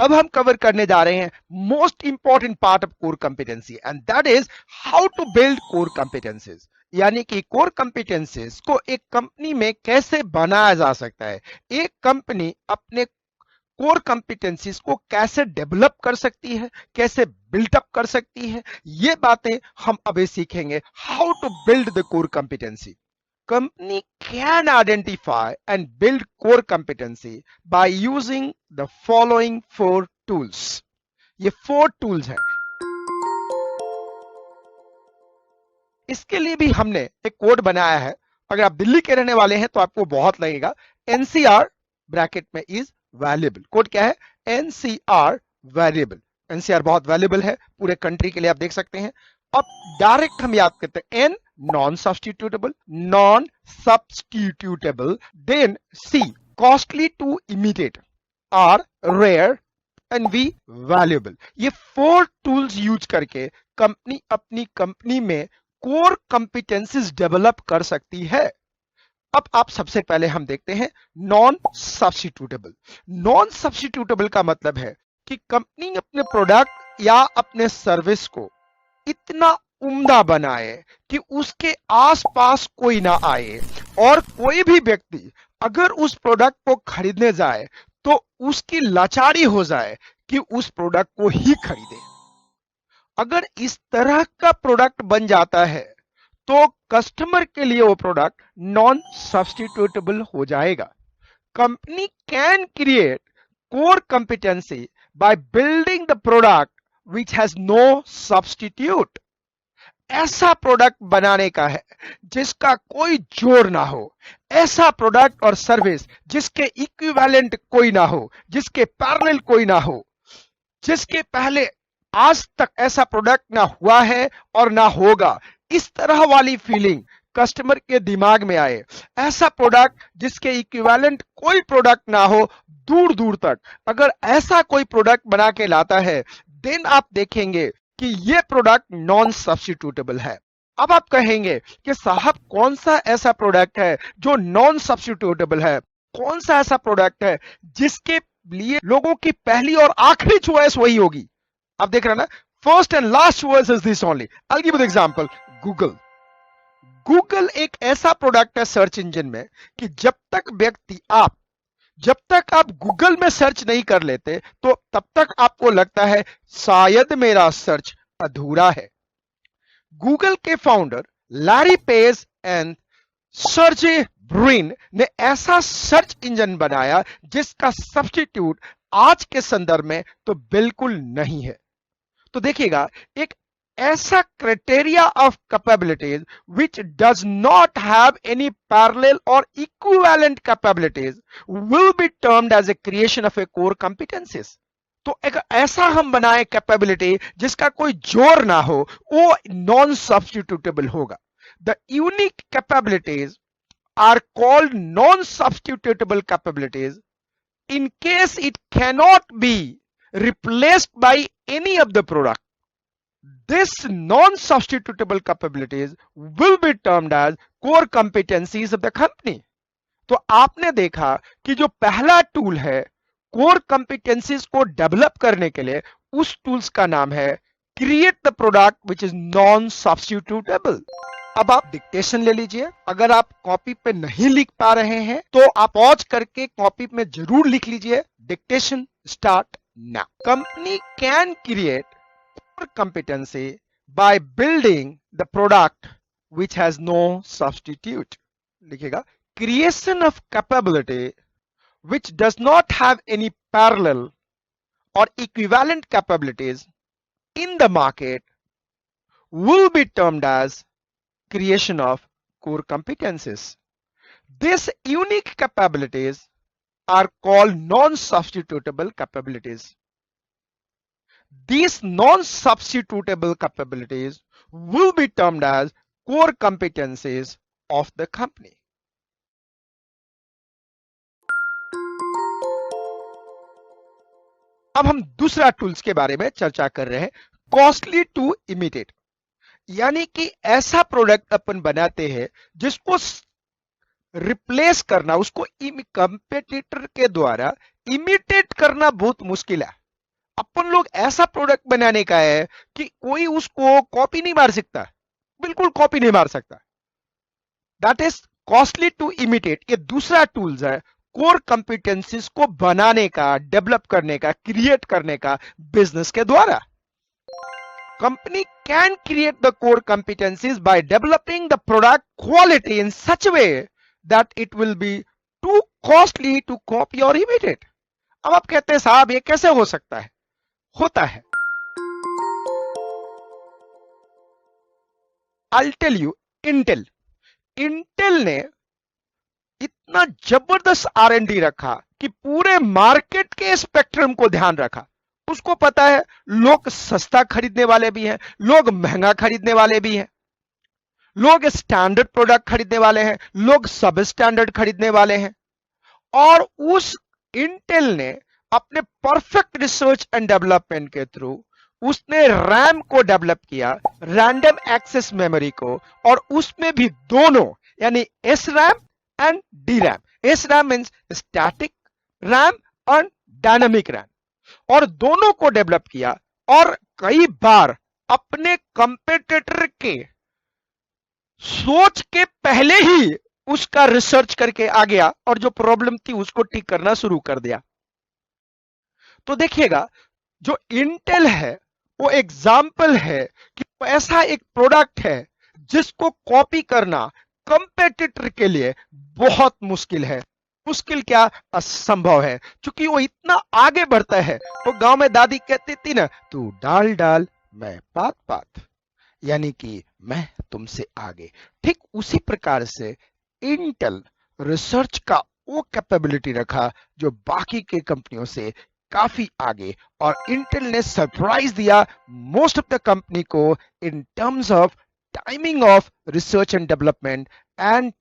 अब हम कवर करने जा रहे हैं most important part of core competency and that is how to build core competencies. यानी कि कोर कंपिटेंसीज को एक कंपनी में कैसे बनाया जा सकता है, एक कंपनी अपने कोर कंपिटेंसीज को कैसे डेवलप कर सकती है, कैसे बिल्टअप कर सकती है, ये बातें हम अभी सीखेंगे। How to build the core competency. Company can identify and build core competency by using the following 4 tools. ये 4 tools हैं। इसके लिए भी हमने एक कोड बनाया है। अगर आप दिल्ली के रहने वाले हैं तो आपको बहुत लगेगा। NCR ब्रैकेट में इज वैल्यूएबल। कोड क्या है? NCR valuable. NCR बहुत वैल्यूएबल है पूरे कंट्री के लिए, आप देख सकते हैं। अब डायरेक्ट हम याद करते हैं N non substitutable, then C costly to imitate, R rare and V valuable. ये 4 टूल्स यूज करके कंपनी अपनी कंपनी में कोर कंपिटेंसीज डेवलप कर सकती है। अब आप सबसे पहले हम देखते हैं नॉन सब्स्टिट्यूटेबल। नॉन सब्स्टिट्यूटेबल का मतलब है कि कंपनी अपने प्रोडक्ट या अपने सर्विस को इतना उम्दा बनाए कि उसके आसपास कोई ना आए और कोई भी व्यक्ति अगर उस प्रोडक्ट को खरीदने जाए तो उसकी लाचारी हो जाए कि उस प्रोडक्ट को ही खरीदे। अगर इस तरह का प्रोडक्ट बन जाता है तो कस्टमर के लिए वो प्रोडक्ट नॉन सब्स्टिट्यूटेबल हो जाएगा। Company can create core competency by building the product which has no substitute. ऐसा प्रोडक्ट बनाने का है जिसका कोई जोर ना हो, ऐसा प्रोडक्ट और सर्विस जिसके इक्विवेलेंट कोई ना हो, जिसके पैरेलल कोई ना हो, जिसके पहले आज तक ऐसा प्रोडक्ट ना हुआ है और ना होगा, इस तरह वाली फीलिंग कस्टमर के दिमाग में आए। ऐसा प्रोडक्ट जिसके इक्विवेलेंट कोई प्रोडक्ट ना हो दूर दूर तक। अगर ऐसा कोई प्रोडक्ट बना के लाता है देन आप देखेंगे कि ये प्रोडक्ट नॉन सब्स्टिट्यूटेबल है। अब आप कहेंगे कि साहब कौन सा ऐसा प्रोडक्ट है जो नॉन सब्स्टिट्यूटेबल है, कौन सा ऐसा प्रोडक्ट है जिसके लिए लोगों की पहली और आखिरी चॉइस वही होगी। आप देख रहे हैं ना, first and last choice is this only. I will give an example, Google. Google एक ऐसा प्रोडक्ट है सर्च इंजन में कि जब तक आप गूगल में सर्च नहीं कर लेते तो तब तक आपको लगता है शायद मेरा सर्च अधूरा है। गूगल के founder Larry page and Sergey Brin ने ऐसा सर्च इंजन बनाया जिसका सब्स्टिट्यूट आज के संदर्भ में तो बिल्कुल नहीं है। तो देखिएगा, एक ऐसा criteria of capabilities which does not have any parallel or equivalent capabilities will be termed as a creation of a core competencies। तो एक ऐसा हम बनाए कैपेबिलिटी जिसका कोई जोर ना हो, वो नॉन सब्स्टिट्यूटेबल होगा। The unique capabilities are called non substitutable capabilities in case it cannot be replaced by any of the product. This non-substitutable capabilities will be termed as core competencies of the company। तो आपने देखा कि जो पहला tool है core कंपिटेंसीज को develop करने के लिए, उस टूल्स का नाम है create the product which is non substitutable. अब आप डिक्टेशन ले लीजिए। अगर आप कॉपी पे नहीं लिख पा रहे हैं तो आप पॉज करके कॉपी में जरूर लिख लीजिए। Dictation start now. Company can create competency by building the product which has no substitute। लिखिएगा, creation of capability which does not have any parallel or equivalent capabilities in the market will be termed as creation of core competencies। These unique capabilities are called non-substitutable capabilities। These non-substitutable capabilities will be termed as core competencies of the company। अब हम दूसरा tools के बारे में चर्चा कर रहे हैं, कॉस्टली टू इमिटेट। यानी कि ऐसा प्रोडक्ट अपन बनाते हैं जिसको रिप्लेस करना, उसको कंपेटिटर के द्वारा इमिटेट करना बहुत मुश्किल है। अपन लोग ऐसा प्रोडक्ट बनाने का है कि कोई उसको कॉपी नहीं मार सकता, बिल्कुल कॉपी नहीं मार सकता। That is costly to imitate. ये दूसरा टूल्स है कोर कंपिटेंसीज को बनाने का, डेवलप करने का, क्रिएट करने का बिजनेस के द्वारा। Company can create the core competencies by developing the product quality in such a way that it will be too costly to copy or imitate। अब आप कहते हैं साहब ये कैसे हो सकता है? होता है। I'll tell you, इंटेल ने इतना जबरदस्त R&D रखा कि पूरे मार्केट के स्पेक्ट्रम को ध्यान रखा। उसको पता है लोग सस्ता खरीदने वाले भी हैं, लोग महंगा खरीदने वाले भी हैं, लोग स्टैंडर्ड प्रोडक्ट खरीदने वाले हैं, लोग सब स्टैंडर्ड खरीदने वाले हैं। और उस इंटेल ने अपने परफेक्ट रिसर्च एंड डेवलपमेंट के थ्रू उसने रैम को डेवलप किया, रैंडम एक्सेस मेमोरी को, और उसमें भी दोनों यानी S RAM and D RAM. S RAM means static RAM और डायनामिक रैम, और दोनों को डेवलप किया। और कई बार अपने कंपेटिटर के सोच के पहले ही उसका रिसर्च करके आ गया और जो प्रॉब्लम थी उसको ठीक करना शुरू कर दिया। तो देखिएगा जो इंटेल है वो एग्जाम्पल है कि ऐसा एक प्रोडक्ट है जिसको कॉपी करना कंपेटिटर के लिए बहुत मुश्किल है। मुश्किल क्या, असंभव है, क्योंकि वो इतना आगे बढ़ता है। तो गांव में दादी कहती थी ना, तू डाल डाल मैं पात पात, यानी कि मैं तुमसे आगे। ठीक उसी प्रकार से इंटेल रिसर्च का वो कैपेबिलिटी रखा जो बाकी के कंपनियों से काफी आगे, और इंटेल ने सरप्राइज दिया मोस्ट ऑफ द कंपनी को in terms of timing of research and development and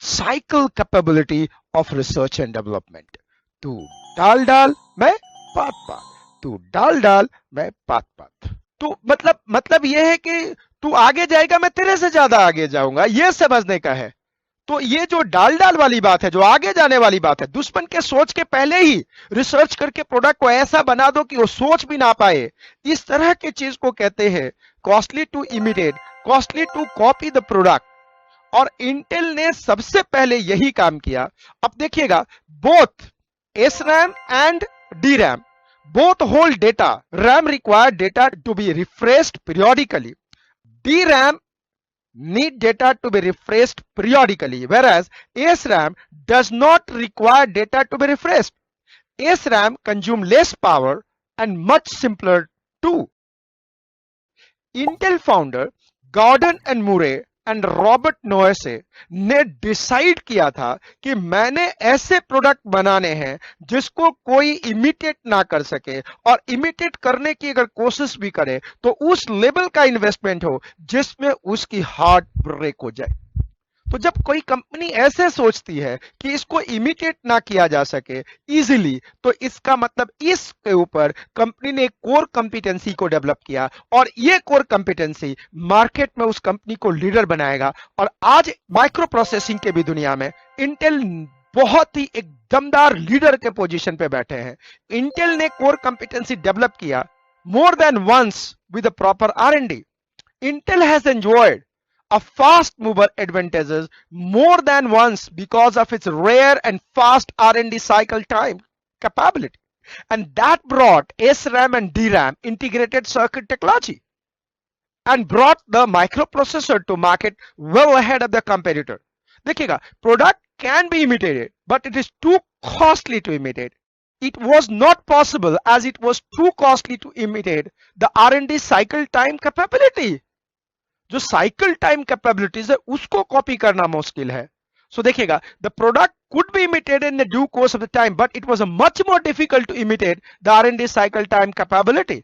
cycle capability of research and development. तू डाल डाल मैं पात पात, तू डाल डाल मैं पात पात। तो मतलब यह है कि तू आगे जाएगा मैं तेरे से ज्यादा आगे जाऊंगा, यह समझने का है। तो ये जो डाल डाल वाली बात है, जो आगे जाने वाली बात है, दुश्मन के सोच के पहले ही रिसर्च करके प्रोडक्ट को ऐसा बना दो कि वो सोच भी ना पाए, इस तरह की चीज को कहते हैं costly to imitate, costly to copy the product. और इंटेल ने सबसे पहले यही काम किया। अब देखिएगा both S RAM and D RAM both hold data. RAM require data to be refreshed periodically. DRAM need data to be refreshed periodically, whereas SRAM does not require data to be refreshed. SRAM consume less power and much simpler too. Intel founder Gordon and Murray and Robert Noyce ने decide किया था कि मैंने ऐसे product बनाने हैं जिसको कोई इमिटेट ना कर सके, और इमिटेट करने की अगर कोशिश भी करे तो उस लेवल का इन्वेस्टमेंट हो जिसमें उसकी हार्ट ब्रेक हो जाए। तो जब कोई कंपनी ऐसे सोचती है कि इसको इमिटेट ना किया जा सके इजीली, तो इसका मतलब इसके ऊपर कंपनी ने कोर कंपिटेंसी को डेवलप किया, और ये कोर कंपिटेंसी मार्केट में उस कंपनी को लीडर बनाएगा। और आज माइक्रो प्रोसेसिंग के भी दुनिया में इंटेल बहुत ही एक दमदार लीडर के पोजीशन पे बैठे हैं। इंटेल ने कोर कंपिटेंसी डेवलप किया more than once with a proper R&D. Intel has enjoyed a fast mover advantages more than once because of its rare and fast R&D cycle time capability, and that brought SRAM and DRAM integrated circuit technology and brought the microprocessor to market well ahead of the competitor. देखिएगा product can be imitated but it is too costly to imitate. It was not possible as it was too costly to imitate the R&D cycle time capability. जो cycle time capabilities है उसको copy करना मुश्किल है। So देखिएगा the product could be imitated in the due course of the time but it was much more difficult to imitate the R&D cycle time capability.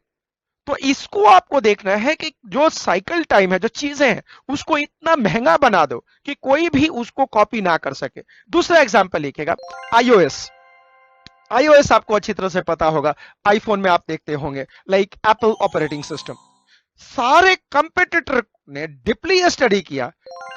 तो इसको आपको देखना है कि जो साइकिल टाइम है, जो चीजें हैं, उसको इतना महंगा बना दो कि कोई भी उसको कॉपी ना कर सके। दूसरा एग्जांपल लिखिएगा iOS आपको अच्छी तरह से पता होगा, आईफोन में आप देखते होंगे, लाइक एप्पल ऑपरेटिंग सिस्टम। सारे कंपेटिटर ने डीपली स्टडी किया।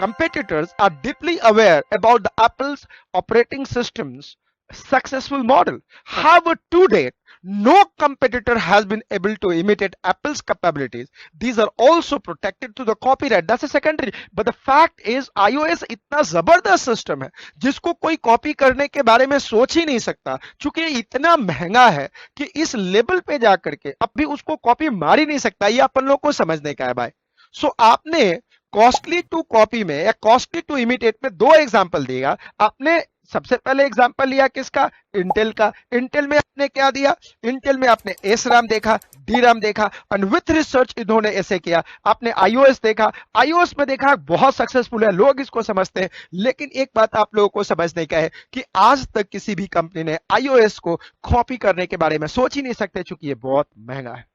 Competitors are deeply aware about the Apple's operating systems successful model. However, to date, no competitor has been able to imitate Apple's capabilities. These are also protected to the copyright. That's a secondary. But the fact is, iOS इतना जबरदस्त system है जिसको कोई copy करने के बारे में सोच ही नहीं सकता, क्योंकि इतना महंगा है कि इस लेवल पे जाकर के अब भी उसको कॉपी मार ही नहीं सकता। ये अपन लोग को समझने का है भाई। सो आपने कॉस्टली टू कॉपी में या कॉस्टली टू इमिटेट में दो एग्जांपल दिया। आपने सबसे पहले एग्जांपल लिया किसका? इंटेल का। इंटेल में आपने क्या दिया? इंटेल में आपने एस रैम देखा, डी रैम देखा, एंड विथ रिसर्च इन्होंने ऐसे किया। आपने आईओएस देखा, आईओएस में देखा बहुत सक्सेसफुल है, लोग इसको समझते हैं। लेकिन एक बात आप लोगों को समझने का है कि आज तक किसी भी कंपनी ने आईओएस को कॉपी करने के बारे में सोच ही नहीं सकते, चूंकि ये बहुत महंगा है।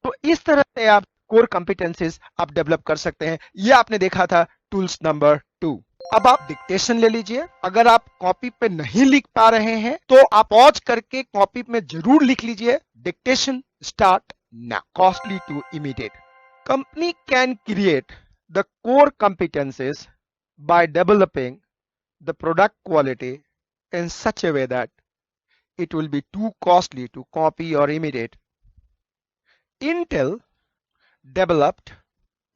तो इस तरह से आप कोर कॉम्पिटेंसीज आप डेवलप कर सकते हैं। ये आपने देखा था टूल्स नंबर 2। अब आप डिक्टेशन ले लीजिए। अगर आप कॉपी पे नहीं लिख पा रहे हैं तो आप पॉज करके कॉपी में जरूर लिख लीजिए। Dictation start now. Costly to imitate. Company can create the core competencies by developing the product quality in such a way that it will be too costly to copy or imitate. Intel developed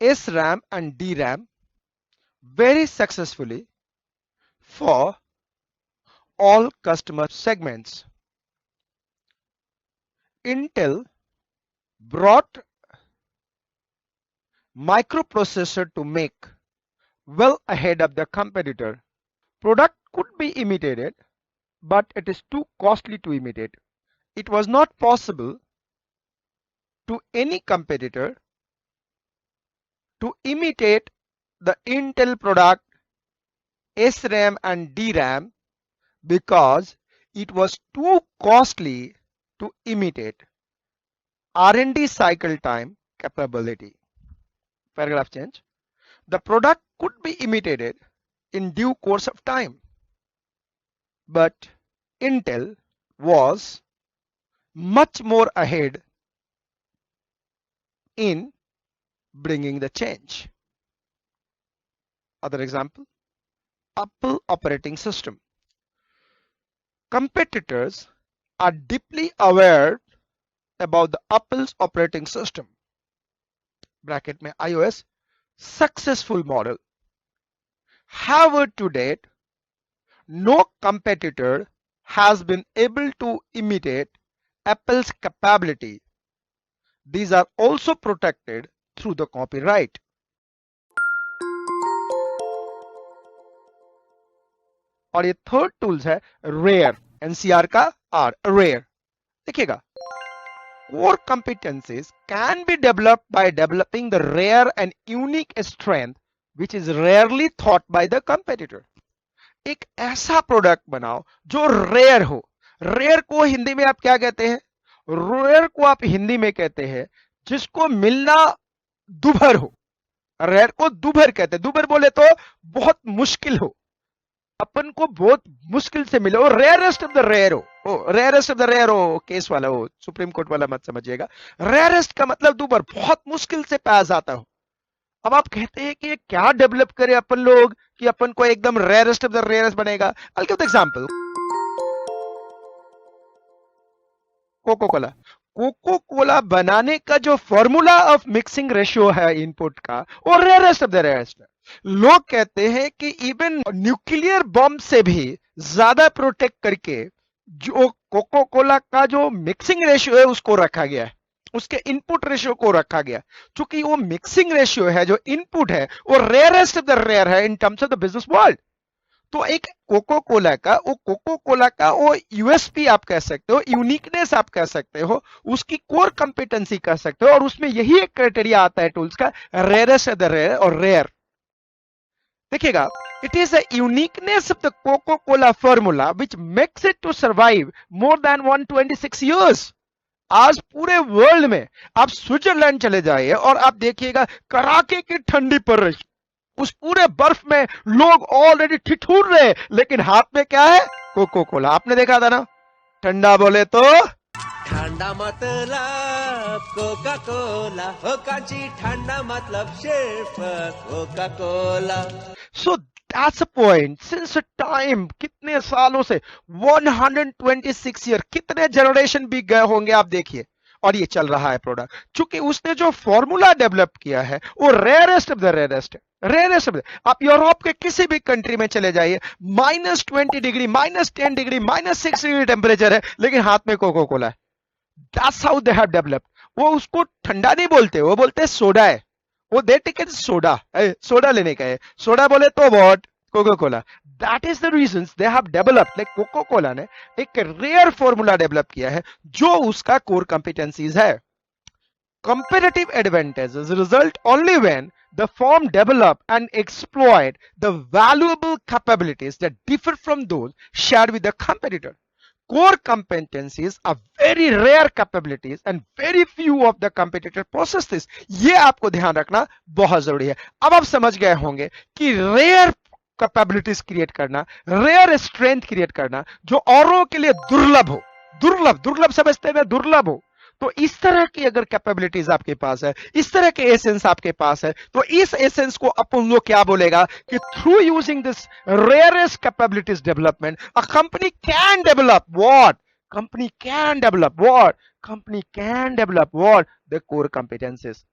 SRAM and DRAM very successfully for all customer segments. Intel brought microprocessor to make well ahead of the competitor. Product could be imitated, but it is too costly to imitate. It was not possible to any competitor to imitate the Intel product SRAM and DRAM because it was too costly to imitate. R&D cycle time capability. Paragraph change. The product could be imitated in due course of time, but Intel was much more ahead in bringing the change. Other example, Apple operating system. Competitors are deeply aware about the Apple's operating system. Bracket में iOS successful model. However, to date, no competitor has been able to imitate Apple's capability. These are also protected through the copyright. और ये third tools है rare, NCR का are, rare. देखिएगा, core competencies can be developed by developing the rare and unique strength which is rarely thought by the competitor. एक ऐसा product बनाओ जो rare हो। रेयर को हिंदी में आप क्या कहते हैं? रेयर को आप हिंदी में कहते हैं जिसको मिलना दुभर हो। रेयर को दुभर कहते हैं। दुभर बोले तो बहुत मुश्किल हो, अपन को बहुत मुश्किल से मिले, रेयरेस्ट ऑफ द रेयर हो, रेयरेस्ट ऑफ द रेयर हो, केस वाला हो, सुप्रीम कोर्ट वाला मत समझिएगा। रेयरेस्ट का मतलब दुभर, बहुत मुश्किल से पास आता हो। अब आप कहते हैं कि ये क्या डेवलप करे अपन लोग कि अपन को एकदम रेयरेस्ट ऑफ द रेयरेस्ट बनेगा। I'll give the example. Coca Cola. Coca Cola बनाने का जो फॉर्मूला ऑफ मिक्सिंग रेशियो है इनपुट का, वो रेयरेस्ट ऑफ द रेयरेस्ट है। लोग कहते हैं कि इवन न्यूक्लियर बॉम्ब से भी ज्यादा प्रोटेक्ट करके जो कोको कोला का जो मिक्सिंग रेशियो है उसको रखा गया है, उसके इनपुट रेशियो को रखा गया, क्योंकि वो मिक्सिंग रेशियो है, जो इनपुट है वो रेयरेस्ट ऑफ द रेयर है in terms of the business world. तो एक कोको कोला का वो यूएसपी आप कह सकते हो, यूनिकनेस आप कह सकते हो, उसकी कोर कंपिटेंसी कह सकते हो, और उसमें यही एक क्राइटेरिया आता है टूल्स का, रेयरेस्ट ऑफ द रेयर और रेयर। देखिएगा, it is a uniqueness of the Coca-Cola formula which makes it to survive more than 126 years. आज पूरे वर्ल्ड में आप स्विट्जरलैंड चले जाइए और आप देखिएगा कड़ाके की ठंडी पड़ रही, उस पूरे बर्फ में लोग ऑलरेडी ठिठुर रहे, लेकिन हाथ में क्या है? Coca Cola. आपने देखा था ना, ठंडा बोले तो ठंडा मतलब कोका कोला, हो कांची ठंडा मतलब सिर्फ Coca Cola. So That's a point. Since a time, कितने सालों से 126 ईयर, कितने जनरेशन भी गए होंगे आप देखिए, और ये चल रहा है प्रोडक्ट। चूंकि उसने जो फॉर्मूला डेवलप किया है वो रेयरेस्ट ऑफ द रेयरेस्ट है, रेयरेस्ट ऑफ द। आप यूरोप के किसी भी कंट्री में चले जाइए, -20 डिग्री, -10 डिग्री, -6 डिग्री टेम्परेचर है, लेकिन हाथ में कोको कोला है। That's how they have developed. वो उसको ठंडा नहीं बोलते, वो बोलते हैं सोडा है। वो दे टेक सोडा, सोडा लेने का है, सोडा बोले तो what, Coca Cola. That is the reason they have developed, like Coca Cola ने एक रेयर फॉर्मूला डेवलप किया है जो उसका कोर कॉम्पिटेंसीज है। Competitive advantages result only when the firm develop and exploit the valuable capabilities that differ from those shared with the competitor. Core competencies are very rare capabilities and very few of the competitor possess this. ये आपको ध्यान रखना बहुत जरूरी है। अब आप समझ गए होंगे कि रेयर कैपेबिलिटीज क्रिएट करना, रेयर स्ट्रेंथ क्रिएट करना जो औरों के लिए दुर्लभ हो, दुर्लभ, दुर्लभ समझते हैं, दुर्लभ हो। तो इस तरह की अगर कैपेबिलिटीज आपके पास है, इस तरह के एसेंस आपके पास है, तो इस एसेंस को अपन लोग क्या बोलेगा कि through using this rarest capabilities development a company can develop what, company can develop what, company can develop what, the core competencies.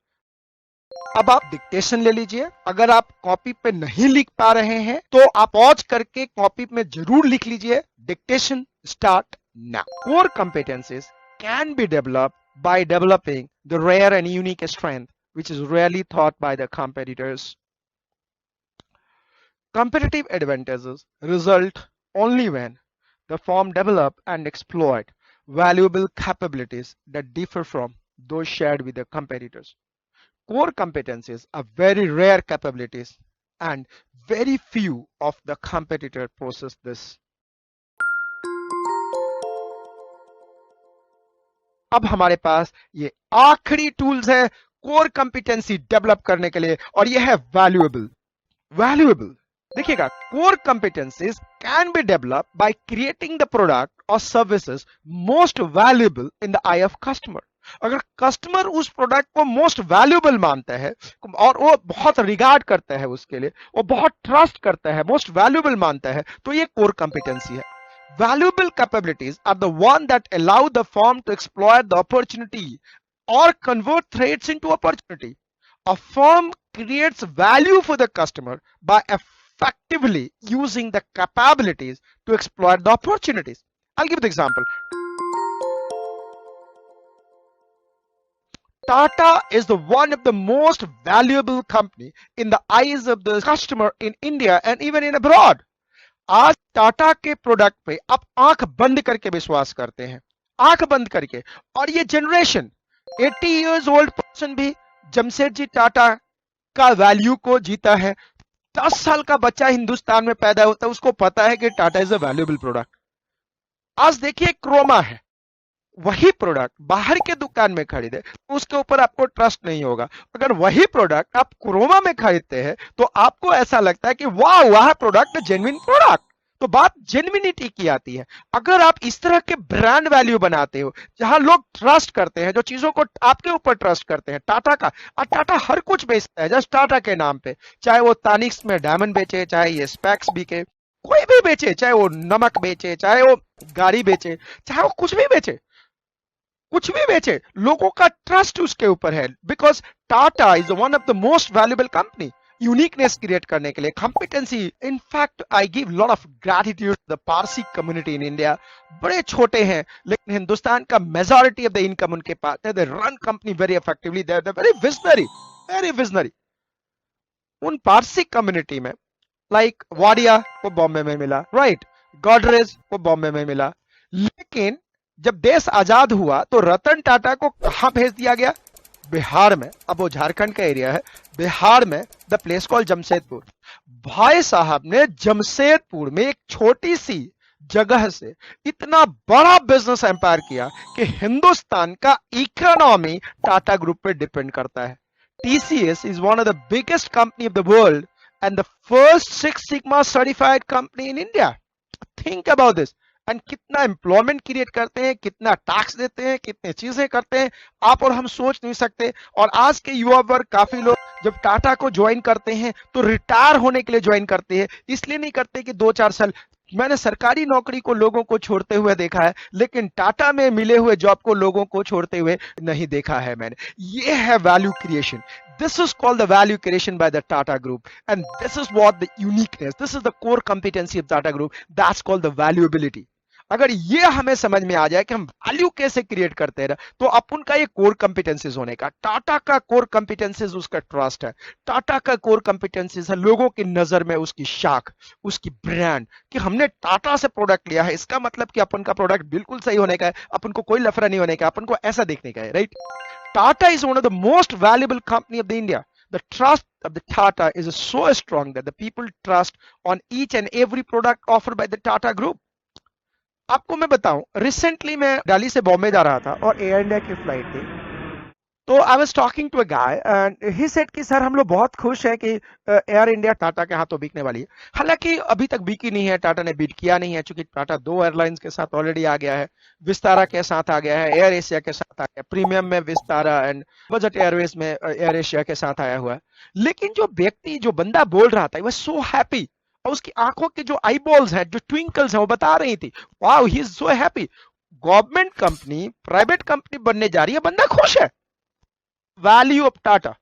अब आप डिक्टेशन ले लीजिए। अगर आप कॉपी पे नहीं लिख पा रहे हैं तो आप पॉज करके कॉपी में जरूर लिख लीजिए। Dictation start now. Core competencies can be developed by developing the rare and unique strength which is rarely thought by the competitors. Competitive advantages result only when the firm develop and exploit valuable capabilities that differ from those shared with the competitors. Core competencies are very rare capabilities and very few of the competitor possess this. अब हमारे पास ये आखिरी tools है core competency develop करने के लिए, और ये है वैल्यूएबल। वैल्यूएबल देखिएगा, core competencies can be develop by creating the product और services most valuable in the eye of customer. अगर कस्टमर उस प्रोडक्ट को मोस्ट वैल्यूएबल मानता है और वो बहुत रिगार्ड करता है उसके लिए, वो बहुत ट्रस्ट करता है, मोस्ट वैल्यूएबल मानता है, तो ये कोर कॉम्पिटेंसी है। Valuable capabilities are the one that allow the firm to exploit the opportunity or convert threats into opportunity. A firm creates value for the customer by effectively using the capabilities to exploit the opportunities. I'll give the example. Tata is the one of the most valuable company in the eyes of the customer in India and even in abroad. आज टाटा के product पे आप आंख बंद करके विश्वास करते हैं, आंख बंद करके। और ये जनरेशन 80 इयर्स ओल्ड पर्सन भी जमशेदजी टाटा का वैल्यू को जीता है। 10 साल का बच्चा हिंदुस्तान में पैदा होता है, उसको पता है कि Tata is a valuable product. आज देखिए क्रोमा है, वही प्रोडक्ट बाहर के दुकान में खरीदे तो उसके ऊपर आपको ट्रस्ट नहीं होगा। अगर वही प्रोडक्ट आप क्रोमा में खरीदते हैं तो आपको ऐसा लगता है कि वाह, वह प्रोडक्ट जेन्युइन प्रोडक्ट। तो बात जेन्युइनिटी की आती है। अगर आप इस तरह के ब्रांड वैल्यू बनाते हो जहां लोग ट्रस्ट करते हैं, जो चीजों को आपके ऊपर ट्रस्ट करते हैं, टाटा का, और टाटा हर कुछ बेचता है जस्ट टाटा के नाम पे, चाहे वो तानिक्स में डायमंड बेचे, चाहे ये स्पेक्स बिके, कोई भी बेचे, चाहे वो नमक बेचे, चाहे वो गाड़ी बेचे, चाहे वो कुछ भी बेचे, कुछ भी बेचे, लोगों का ट्रस्ट उसके ऊपर है। Because Tata is one of the most valuable company. Uniqueness create करने के लिए competency, in fact I give lot of gratitude the Parsi community in India. बड़े छोटे हैं लेकिन हिंदुस्तान का मेजॉरिटी ऑफ द इनकम उनके पास है। They run company very effectively, they are very visionary, very visionary. उन पारसी कम्युनिटी में लाइक वाडिया को बॉम्बे में मिला, राइट, गॉडरेज को बॉम्बे में मिला, लेकिन जब देश आजाद हुआ तो रतन टाटा को कहां भेज दिया गया? बिहार में। अब वो झारखंड का एरिया है, बिहार में द प्लेस कॉल जमशेदपुर। भाई साहब ने जमशेदपुर में एक छोटी सी जगह से इतना बड़ा बिजनेस एम्पायर किया कि हिंदुस्तान का इकोनॉमी टाटा ग्रुप पे डिपेंड करता है। TCS is one of the biggest company of the world and the first Six Sigma certified company in India. Think about this. And कितना एम्प्लॉयमेंट क्रिएट करते हैं, कितना टैक्स देते हैं, कितने चीजें करते हैं, आप और हम सोच नहीं सकते। और आज के युवा वर्ग काफी लोग जब टाटा को ज्वाइन करते हैं तो रिटायर होने के लिए ज्वाइन करते हैं, इसलिए नहीं करते कि 2-4 साल। मैंने सरकारी नौकरी को लोगों को छोड़ते हुए देखा है, लेकिन टाटा में मिले हुए जॉब को लोगों को छोड़ते हुए नहीं देखा है मैंने। ये है value creation. This is called the value creation by the Tata Group, and this is what the uniqueness, this is the core competency of Tata Group. That's called the valuability. अगर ये हमें समझ में आ जाए कि हम वैल्यू कैसे create करते हैं, तो अपन का ये कोर कंपिटेंसीज होने का। टाटा का कोर कंपिटेंसीज उसका ट्रस्ट है, टाटा का कोर कंपिटेंसीज है लोगों की नजर में उसकी शाख, उसकी ब्रांड, कि हमने टाटा से प्रोडक्ट लिया है, इसका मतलब कि अपन का प्रोडक्ट बिल्कुल सही होने का है, अपन को कोई लफड़ा नहीं होने का, अपन को ऐसा देखने का है, right. Tata is one of the most valuable company of the India. The trust of the Tata is so strong that the people trust on each and every product offered by the Tata Group. आपको मैं बताऊं, recently मैं दिल्ली से बॉम्बे जा रहा था और air India की फ्लाइट थी, तो I was talking to a guy and he said कि सर हम लोग बहुत खुश हैं कि एयर इंडिया टाटा के हाथों बिकने वाली है। हालांकि अभी तक बिकी नहीं है, टाटा ने बिड किया नहीं है, क्योंकि टाटा 2 एयरलाइंस के साथ ऑलरेडी आ गया है, विस्तारा के साथ आ गया है, एयर एशिया के साथ आ गया, प्रीमियम में विस्तारा एंड बजट एयरवेज में एयर एशिया के साथ आया हुआ है। लेकिन जो व्यक्ति, जो बंदा बोल रहा था, वह सो हैप्पी, और उसकी आंखों के जो आई बॉल्स हैं, जो ट्विंकल्स हैं, वो बता रही थी wow he is so happy. Government company private company बनने जा रही है, बंदा खुश है। वैल्यू ऑफ टाटा,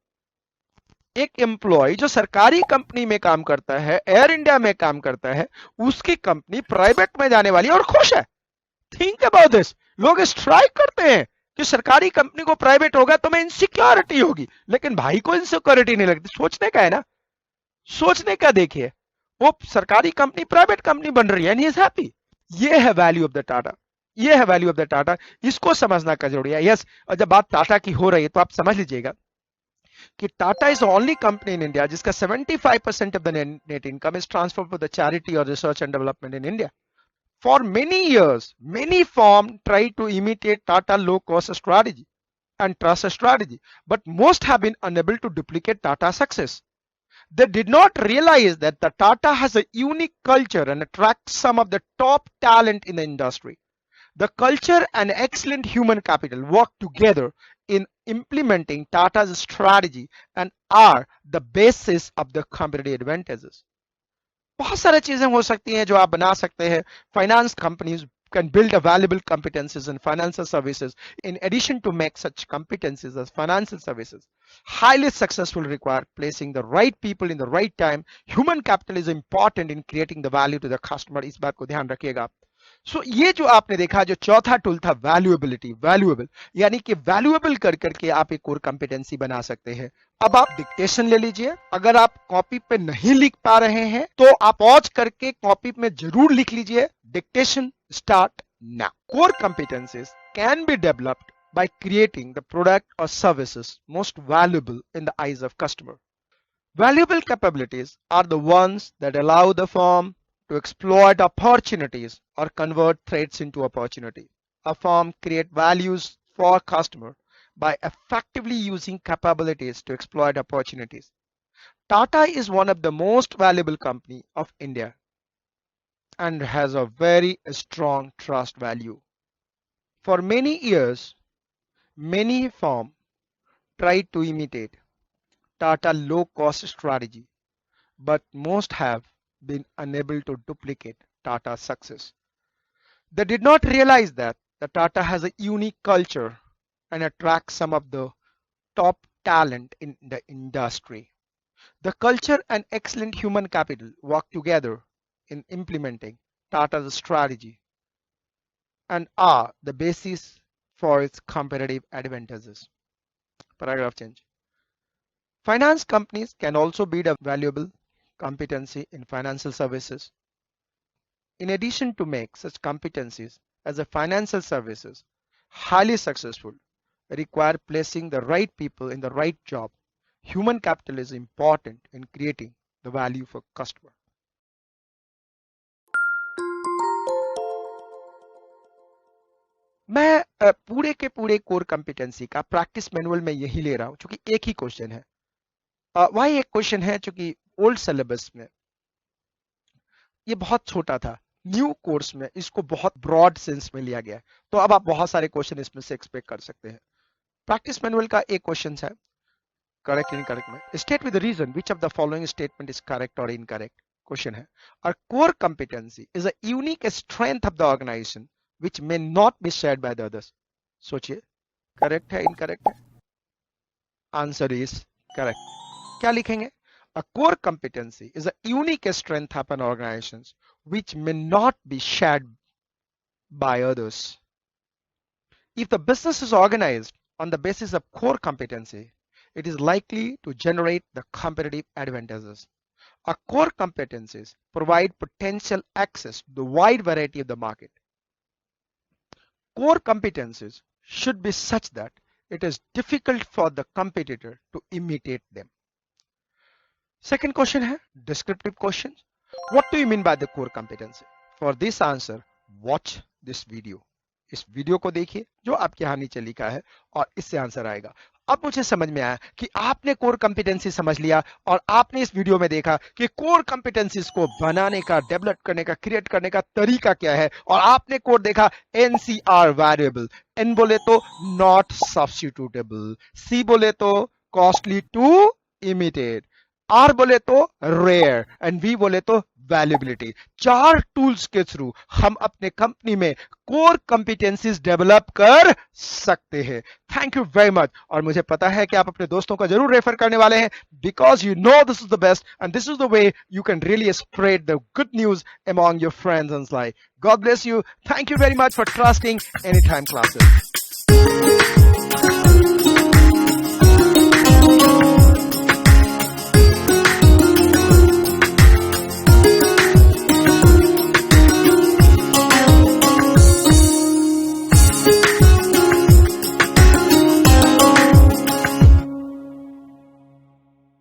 एक एम्प्लॉय जो सरकारी कंपनी में काम करता है, एयर इंडिया में काम करता है, उसकी कंपनी प्राइवेट में जाने वाली है और खुश है। Think about this. लोग स्ट्राइक करते हैं कि सरकारी कंपनी को प्राइवेट होगा तो मैं इनसिक्योरिटी होगी, लेकिन भाई को इनसिक्योरिटी नहीं लगती। सोचने का है ना, सोचने का। देखिए, वो सरकारी कंपनी प्राइवेट कंपनी बन रही है एंड ही इज हैप्पी। ये है वैल्यू ऑफ द टाटा, ये है वैल्यू ऑफ द टाटा। इसको समझना का जरूरी है। यस, और जब बात टाटा की हो रही है तो आप समझ लीजिएगा कि Tata is only company in India जिसका 75% of the net income is transfer for the charity और research and development in India. For many years, many firms tried to imitate Tata low-cost strategy and trust strategy, but most have been unable to duplicate Tata's success. They did not realize that the Tata has a unique culture and attracts some of the top talent in the industry. The culture and excellent human capital work together in implementing Tata's strategy and are the basis of the competitive advantages. बहुत सारी चीजें हो सकती हैं जो आप बना सकते हैं। Finance companies can build a valuable competencies in financial services. In addition to make such competencies as financial services highly successful, require placing the right people in the right time. Human capital is important in creating the value to the customer. इस बात को ध्यान रखिएगा। सो ये जो आपने देखा, जो चौथा टूल था वैल्यूएबिलिटी, वैल्यूएबल यानी कि वैल्यूएबल कर करके आप एक कोर कंपिटेंसी बना सकते हैं। अब आप डिक्टेशन ले लीजिए। अगर आप कॉपी पे नहीं लिख पा रहे हैं तो आप पॉज करके कॉपी में जरूर लिख लीजिए। Dictation start now. Core कंपिटेंसीज can be developed by creating the product or services most valuable in the eyes of customer. Valuable capabilities are the ones that allow the firm to exploit opportunities or convert threats into opportunity. A firm create values for customer by effectively using capabilities to exploit opportunities. Tata is one of the most valuable company of India and has a very strong trust value. For many years, many firms tried to imitate Tata low-cost strategy, but most have been unable to duplicate Tata's success. They did not realize that the Tata has a unique culture and attracts some of the top talent in the industry. The culture and excellent human capital work together in implementing Tata's strategy and are the basis for its competitive advantages. Paragraph change. Finance companies can also be a valuable competency in financial services. In addition to make such competencies as a financial services highly successful, require placing the right people in the right job. Human capital is important in creating the value for customer. मैं पूरे के पूरे core competency का practice manual में यही ले रहा हूं, क्योंकि एक ही क्वेश्चन है। वही एक क्वेश्चन है, चूंकि ओल्ड सिलेबस में ये बहुत छोटा था, न्यू कोर्स में इसको बहुत ब्रॉड सेंस में लिया गया है, तो अब आप बहुत सारे क्वेश्चन इसमें से एक्सपेक्ट कर सकते हैं। प्रैक्टिस मैनुअल का एक क्वेश्चन है करेक्ट इनकरेक्ट में, state with the reason which of the following statement is correct और इनकरेक्ट। क्वेश्चन है, a core competency is a unique strength of the organisation which may not be shared by the others. सोचिए correct है incorrect है। Answer is correct. क्या लिखेंगे? A core competency is a unique strength of an organization which may not be shared by others. If the business is organized on the basis of core competency, it is likely to generate the competitive advantages. Our core competencies provide potential access to the wide variety of the market. Core competencies should be such that it is difficult for the competitor to imitate them. Second question है descriptive questions. What do you mean by the core competency? For this answer, watch this video. इस video को देखिए जो आपके यहाँ नीचे लिखा है और इससे आंसर आएगा। अब मुझे समझ में आया कि आपने कोर कंपिटेंसी समझ लिया और आपने इस वीडियो में देखा कि कोर कंपिटेंसीज को बनाने का, डेवलप करने का, क्रिएट करने का तरीका क्या है, और आपने कोड देखा NCR वेरिएबल, N बोले तो नॉट सब्स्टिट्यूटेबल, C बोले तो कॉस्टली टू इमिटेट, R बोले तो रेयर एंड V बोले तो वैल्यूबिलिटी। 4 टूल्स के थ्रू हम अपने कंपनी में कोर कंपिटेंसीज डेवलप कर सकते हैं। Thank you very much. और मुझे पता है कि आप अपने दोस्तों का जरूर रेफर करने वाले हैं, because you know this is the best and this is the way you can really spread the good news among your friends and life. God bless you. Thank you very much for trusting any time classes.